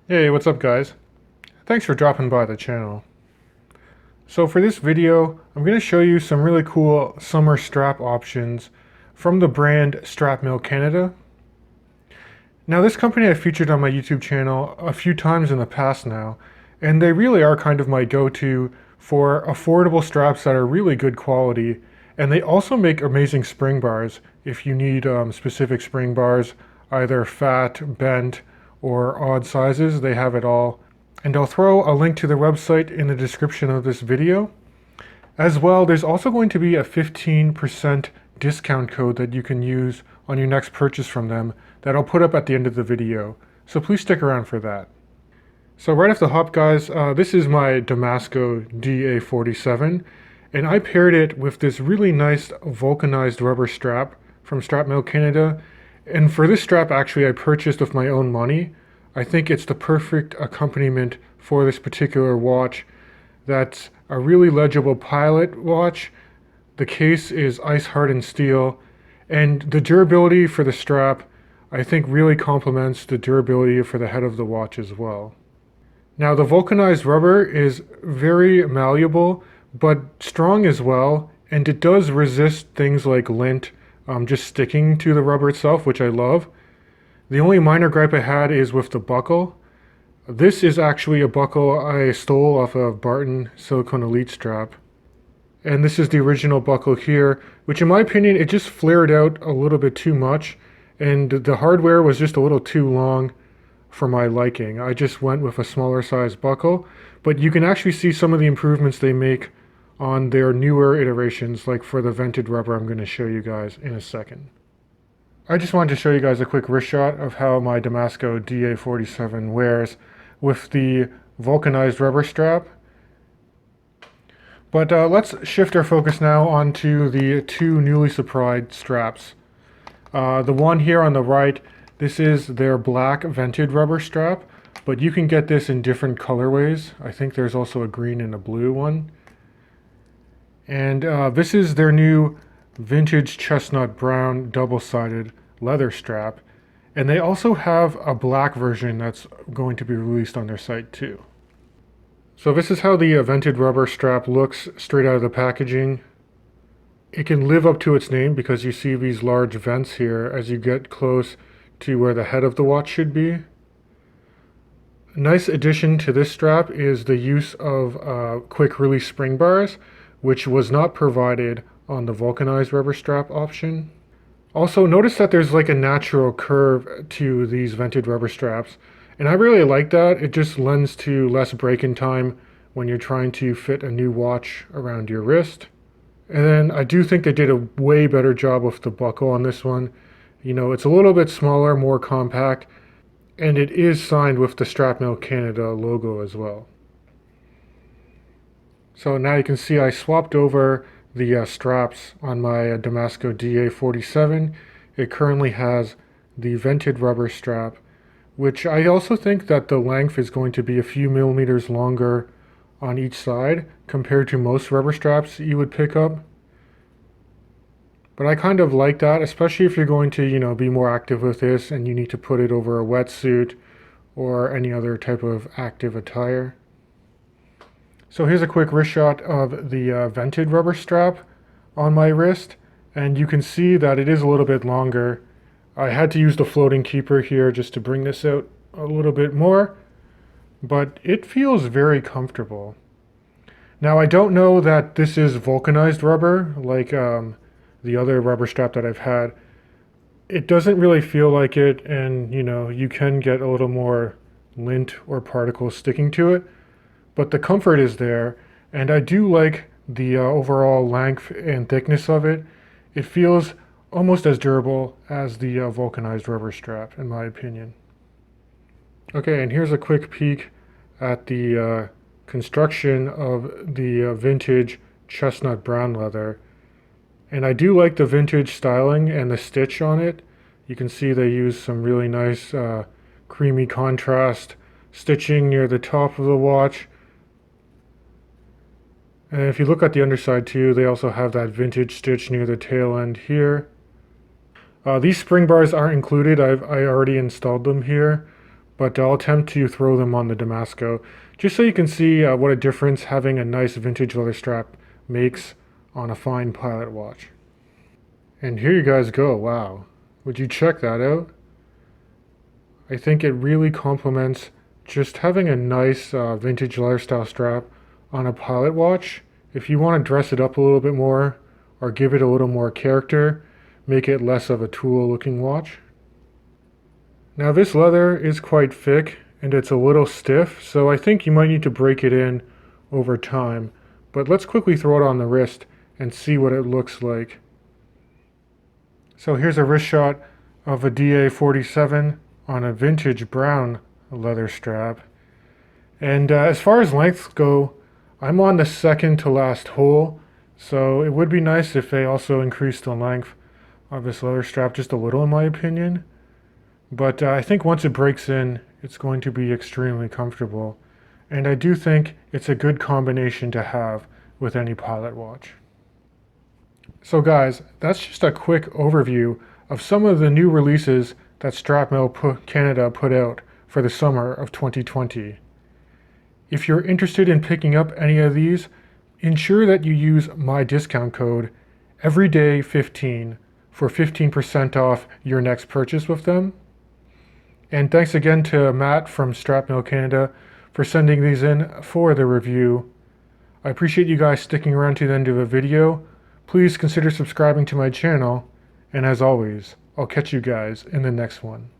Hey, what's up guys? Thanks for dropping by the channel. So for this video, I'm going to show you some really cool summer strap options from the brand Strapmill Canada. Now this company I've featured on my YouTube channel a few times in the past now, and they really are kind of my go-to for affordable straps that are really good quality, and they also make amazing spring bars if you need specific spring bars, either fat, bent, or odd sizes. They have it all. And I'll throw a link to their website in the description of this video. As well, there's also going to be a 15% discount code that you can use on your next purchase from them that I'll put up at the end of the video. So please stick around for that. So right off the hop guys, this is my Damasco DA47, and I paired it with this really nice vulcanized rubber strap from Strapmill Canada. And for this strap actually I purchased with my own money. I think it's the perfect accompaniment for this particular watch. That's a really legible Pilot watch. The case is ice hardened steel, and the durability for the strap I think really complements the durability for the head of the watch as well. Now the vulcanized rubber is very malleable but strong as well, and it does resist things like lint just sticking to the rubber itself, which I love. The only minor gripe I had is with the buckle. This is actually a buckle I stole off of Barton Silicone Elite strap. And this is the original buckle here, which in my opinion, it just flared out a little bit too much. And the hardware was just a little too long for my liking. I just went with a smaller size buckle. But you can actually see some of the improvements they make on their newer iterations, like for the vented rubber I'm going to show you guys in a second. I just wanted to show you guys a quick wrist shot of how my Damasco DA47 wears with the vulcanized rubber strap. But let's shift our focus now onto the two newly supplied straps. The one here on the right, this is their black vented rubber strap, but you can get this in different colorways. I think there's also a green and a blue one. And this is their new vintage chestnut brown double-sided leather strap, and they also have a black version that's going to be released on their site too. So this is how the vented rubber strap looks straight out of the packaging. It can live up to its name because you see these large vents here as you get close to where the head of the watch should be. A nice addition to this strap is the use of quick release spring bars, which was not provided on the vulcanized rubber strap option. Also, notice that there's like a natural curve to these vented rubber straps, and I really like that. It just lends to less break-in time when you're trying to fit a new watch around your wrist. And then I do think they did a way better job with the buckle on this one. You know, it's a little bit smaller, more compact, and it is signed with the Strapmill Canada logo as well. So now you can see I swapped over the straps on my Damasco DA47. It currently has the vented rubber strap, which I also think that the length is going to be a few millimeters longer on each side compared to most rubber straps you would pick up. But I kind of like that, especially if you're going to, you know, be more active with this and you need to put it over a wetsuit or any other type of active attire. So here's a quick wrist shot of the vented rubber strap on my wrist, and you can see that it is a little bit longer. I had to use the floating keeper here just to bring this out a little bit more, but it feels very comfortable. Now I don't know that this is vulcanized rubber like the other rubber strap that I've had. It doesn't really feel like it, and you know, you can get a little more lint or particles sticking to it. But the comfort is there, and I do like the overall length and thickness of it. It feels almost as durable as the vulcanized rubber strap, in my opinion. Okay, and here's a quick peek at the construction of the vintage chestnut brown leather. And I do like the vintage styling and the stitch on it. You can see they use some really nice creamy contrast stitching near the top of the watch. And if you look at the underside too, they also have that vintage stitch near the tail end here. These spring bars aren't included. I already installed them here, but I'll attempt to throw them on the Damasco just so you can see what a difference having a nice vintage leather strap makes on a fine pilot watch. And here you guys go. Wow. Would you check that out? I think it really complements just having a nice vintage leather style strap on a pilot watch. If you want to dress it up a little bit more or give it a little more character, make it less of a tool looking watch. Now this leather is quite thick and it's a little stiff, so I think you might need to break it in over time. But let's quickly throw it on the wrist and see what it looks like. So here's a wrist shot of a DA47 on a vintage brown leather strap. And as far as lengths go, I'm on the second to last hole, so it would be nice if they also increased the length of this leather strap just a little in my opinion. But I think once it breaks in, it's going to be extremely comfortable. And I do think it's a good combination to have with any pilot watch. So guys, that's just a quick overview of some of the new releases that Strapmill Canada put out for the summer of 2020. If you're interested in picking up any of these, ensure that you use my discount code EVERYDAY15 for 15% off your next purchase with them. And thanks again to Matt from Strapmill Canada for sending these in for the review. I appreciate you guys sticking around to the end of the video. Please consider subscribing to my channel, and as always, I'll catch you guys in the next one.